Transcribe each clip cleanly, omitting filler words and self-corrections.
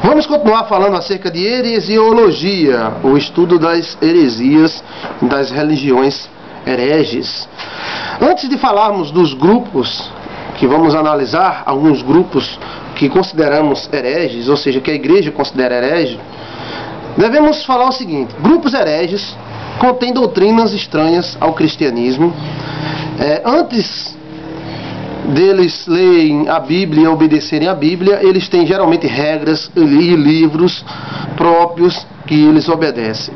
Vamos continuar falando acerca de heresiologia, o estudo das heresias das religiões hereges. Antes de falarmos dos grupos, que vamos analisar alguns grupos que consideramos hereges, ou seja, que a igreja considera herege, devemos falar o seguinte: grupos hereges contêm doutrinas estranhas ao cristianismo. Antes deles lerem a Bíblia e obedecerem a Bíblia, eles têm geralmente regras e livros próprios que eles obedecem.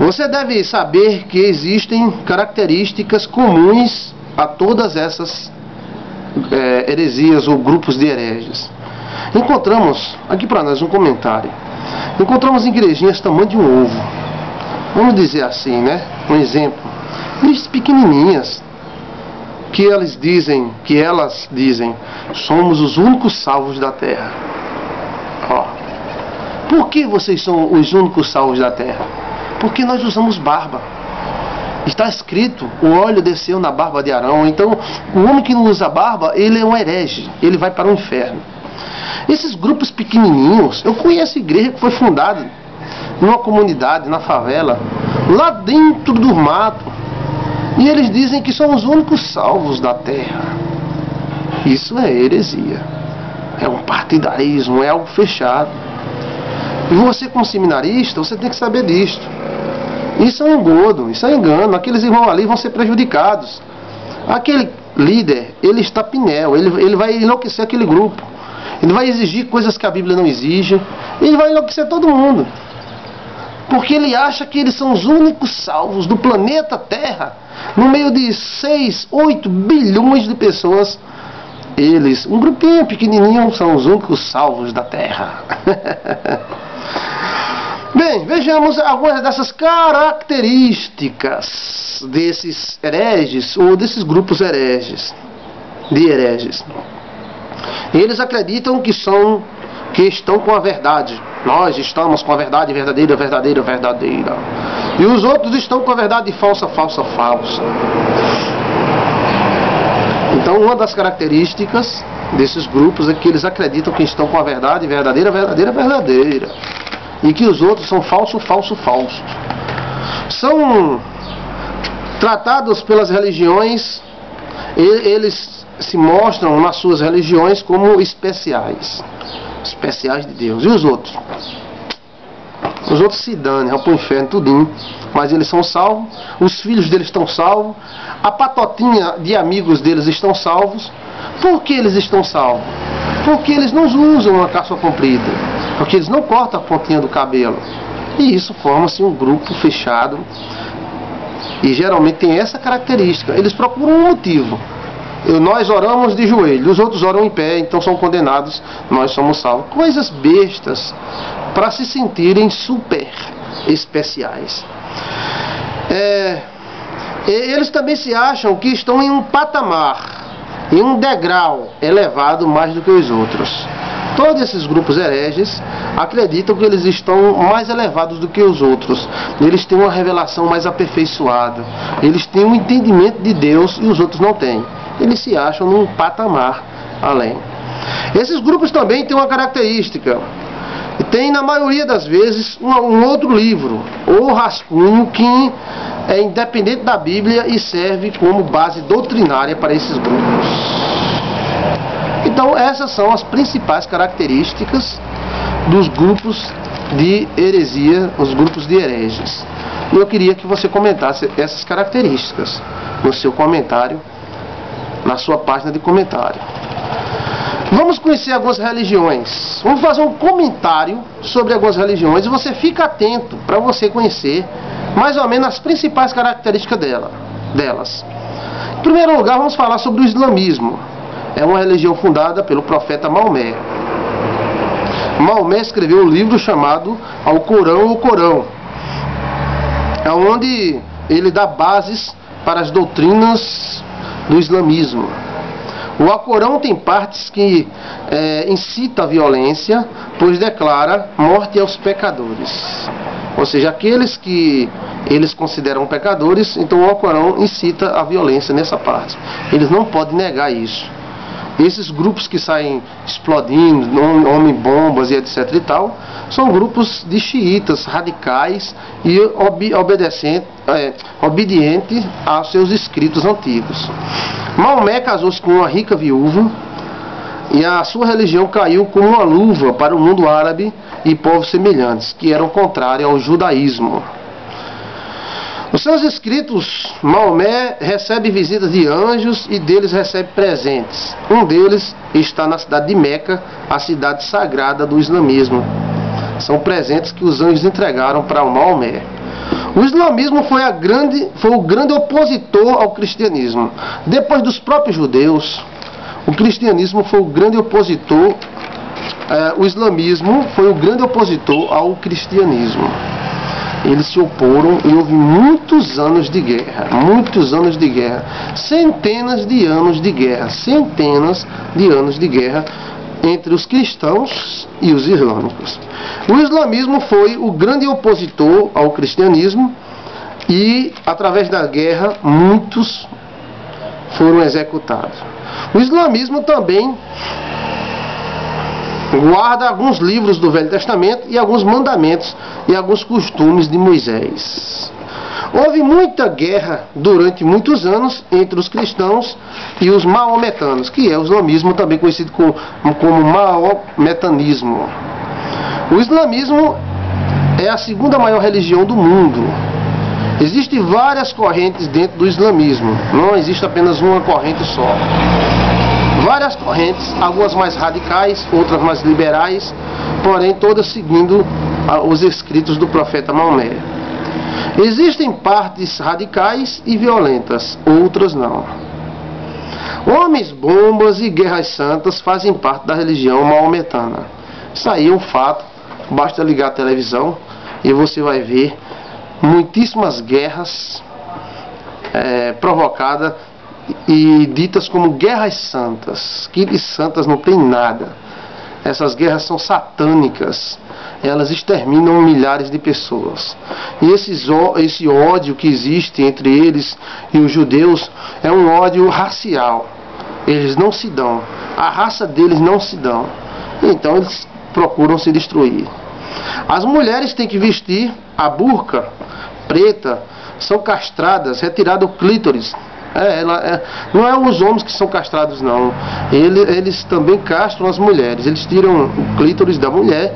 Você deve saber que existem características comuns a todas essas heresias ou grupos de hereges. Encontramos, aqui para nós um comentário, encontramos igrejinhas tamanho de um ovo, vamos dizer assim, né? Um exemplo, igrejas pequenininhas, que elas dizem, somos os únicos salvos da terra. Por que vocês são os únicos salvos da terra? Porque nós usamos barba. Está escrito, o óleo desceu na barba de Arão. Então, o homem que não usa barba, ele é um herege, ele vai para o inferno. Esses grupos pequenininhos, eu conheço igreja que foi fundada numa comunidade, na favela, lá dentro do mato, e eles dizem que são os únicos salvos da terra. Isso é heresia, é um partidarismo, é algo fechado. E você, como seminarista, você tem que saber disto. Isso é um engodo, isso é engano. Aqueles irmãos ali vão ser prejudicados. Aquele líder, ele está pinel, ele vai enlouquecer aquele grupo. Ele vai exigir coisas que a Bíblia não exige. Ele vai enlouquecer todo mundo. Porque ele acha que eles são os únicos salvos do planeta Terra. No meio de 6, 8 bilhões de pessoas, eles, um grupinho pequenininho, são os únicos salvos da Terra. Bem, vejamos algumas dessas características desses hereges, ou desses grupos hereges, de hereges. Eles acreditam que estão com a verdade. Nós estamos com a verdade verdadeira, verdadeira, verdadeira. E os outros estão com a verdade falsa, falsa, falsa. Então, uma das características desses grupos é que eles acreditam que estão com a verdade verdadeira, verdadeira, verdadeira. E que os outros são falso, falso, falso. São tratados pelas religiões, eles se mostram nas suas religiões como especiais. Especiais de Deus. E os outros? Os outros se danem, vão para o inferno tudinho. Mas eles são salvos, os filhos deles estão salvos, a patotinha de amigos deles estão salvos. Por que eles estão salvos? Porque eles não usam uma calça comprida, porque eles não cortam a pontinha do cabelo. E isso forma-se um grupo fechado. E geralmente tem essa característica. Eles procuram um motivo. Nós oramos de joelho, os outros oram em pé, então são condenados, nós somos salvos. Coisas bestas para se sentirem super especiais. Eles também se acham que estão em um patamar, em um degrau elevado mais do que os outros. Todos esses grupos hereges acreditam que eles estão mais elevados do que os outros. Eles têm uma revelação mais aperfeiçoada. Eles têm um entendimento de Deus e os outros não têm. Eles se acham num patamar além. Esses grupos também têm uma característica. Tem, na maioria das vezes, um outro livro, ou rascunho, que é independente da Bíblia e serve como base doutrinária para esses grupos. Então, essas são as principais características dos grupos de heresia, os grupos de hereges. E eu queria que você comentasse essas características no seu comentário, na sua página de comentário. Vamos conhecer algumas religiões. Vamos fazer um comentário sobre algumas religiões e você fica atento para você conhecer mais ou menos as principais características delas. Em primeiro lugar, vamos falar sobre o islamismo. É uma religião fundada pelo profeta Maomé. Maomé escreveu um livro chamado Alcorão, o Corão, onde ele dá bases para as doutrinas do islamismo. O Alcorão tem partes que incitam a violência, pois declara morte aos pecadores. Ou seja, aqueles que eles consideram pecadores, então o Alcorão incita a violência nessa parte. Eles não podem negar isso. Esses grupos que saem explodindo, homem-bombas e etc e tal, são grupos de xiitas radicais e obedientes aos seus escritos antigos. Maomé casou-se com uma rica viúva e a sua religião caiu como uma luva para o mundo árabe e povos semelhantes, que eram contrários ao judaísmo. Nos seus escritos, Maomé recebe visitas de anjos e deles recebe presentes. Um deles está na cidade de Meca, a cidade sagrada do islamismo. São presentes que os anjos entregaram para o Maomé. O islamismo foi o grande opositor ao cristianismo. Depois dos próprios judeus, o cristianismo foi o grande opositor, o islamismo foi o grande opositor ao cristianismo. Eles se oporam e houve muitos anos de guerra, centenas de anos de guerra entre os cristãos e os islâmicos. O islamismo foi o grande opositor ao cristianismo e, através da guerra, muitos foram executados. O islamismo também guarda alguns livros do Velho Testamento e alguns mandamentos e alguns costumes de Moisés. Houve muita guerra durante muitos anos entre os cristãos e os maometanos, que é o islamismo também conhecido como maometanismo. O islamismo é a segunda maior religião do mundo. Existem várias correntes dentro do islamismo, não existe apenas uma corrente só. Várias correntes, algumas mais radicais, outras mais liberais, porém todas seguindo os escritos do profeta Maomé. Existem partes radicais e violentas, outras não. Homens, bombas e guerras santas fazem parte da religião maometana. Isso aí é um fato, basta ligar a televisão e você vai ver muitíssimas guerras provocadas e ditas como guerras santas, que de santas não tem nada. Essas guerras são satânicas, elas exterminam milhares de pessoas. E esse ódio que existe entre eles e os judeus é um ódio racial. Eles não se dão, a raça deles não se dão, então eles procuram se destruir. As mulheres têm que vestir a burca preta, são castradas, retirado o clítoris. Não é os homens que são castrados, não. Eles também castram as mulheres. Eles tiram o clítoris da mulher,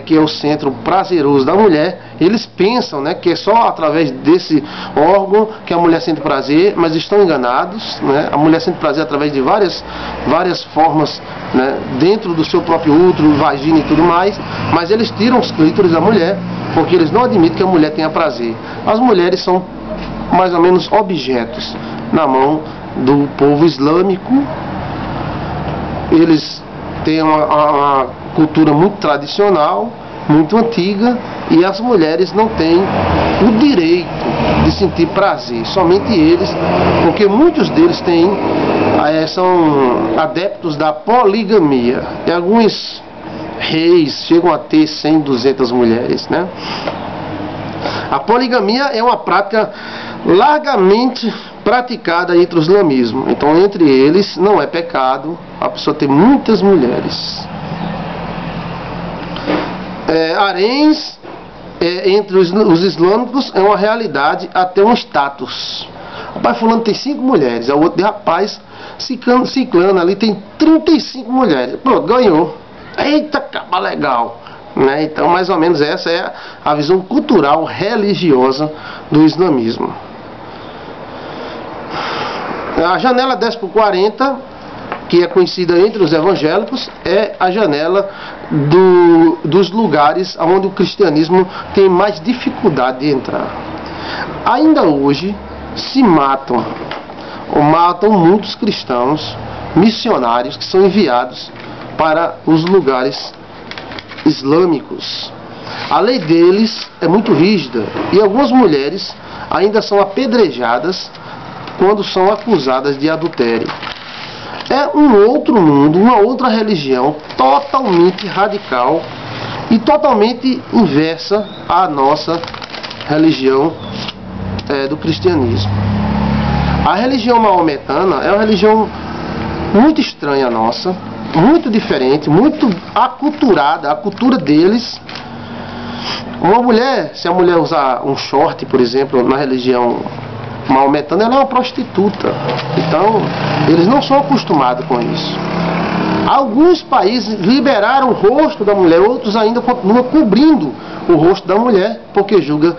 que é o centro prazeroso da mulher. Eles pensam, né, que é só através desse órgão que a mulher sente prazer, mas estão enganados, né? A mulher sente prazer através de várias formas, né, dentro do seu próprio útero, vagina e tudo mais. Mas eles tiram os clítoris da mulher porque eles não admitem que a mulher tenha prazer. As mulheres são mais ou menos objetos na mão do povo islâmico. Eles têm uma cultura muito tradicional, muito antiga, e as mulheres não têm o direito de sentir prazer, somente eles, porque muitos deles são adeptos da poligamia, e alguns reis chegam a ter 100, 200 mulheres, né? A poligamia é uma prática largamente praticada entre o islamismo. Então, entre eles, não é pecado a pessoa ter muitas mulheres. Haréns, entre os islâmicos, é uma realidade, até um status. Rapaz, fulano tem 5 mulheres, o outro de rapaz, ciclano ali tem 35 mulheres. Pronto, ganhou. Eita, caba legal. Né? Então, mais ou menos essa é a visão cultural religiosa do islamismo. A janela 10 por 40, que é conhecida entre os evangélicos, é a janela dos lugares onde o cristianismo tem mais dificuldade de entrar. Ainda hoje se matam muitos cristãos missionários que são enviados para os lugares islâmicos. A lei deles é muito rígida e algumas mulheres ainda são apedrejadas quando são acusadas de adultério. É um outro mundo, uma outra religião totalmente radical e totalmente inversa à nossa religião do cristianismo. A religião maometana é uma religião muito estranha a nossa, muito diferente, muito aculturada, a cultura deles. Uma mulher, se a mulher usar um short, por exemplo, na religião maometana, ela é uma prostituta. Então, eles não são acostumados com isso. Alguns países liberaram o rosto da mulher, outros ainda continuam cobrindo o rosto da mulher, porque julga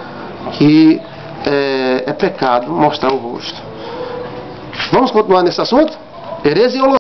que é pecado mostrar o rosto. Vamos continuar nesse assunto? Heresiologia.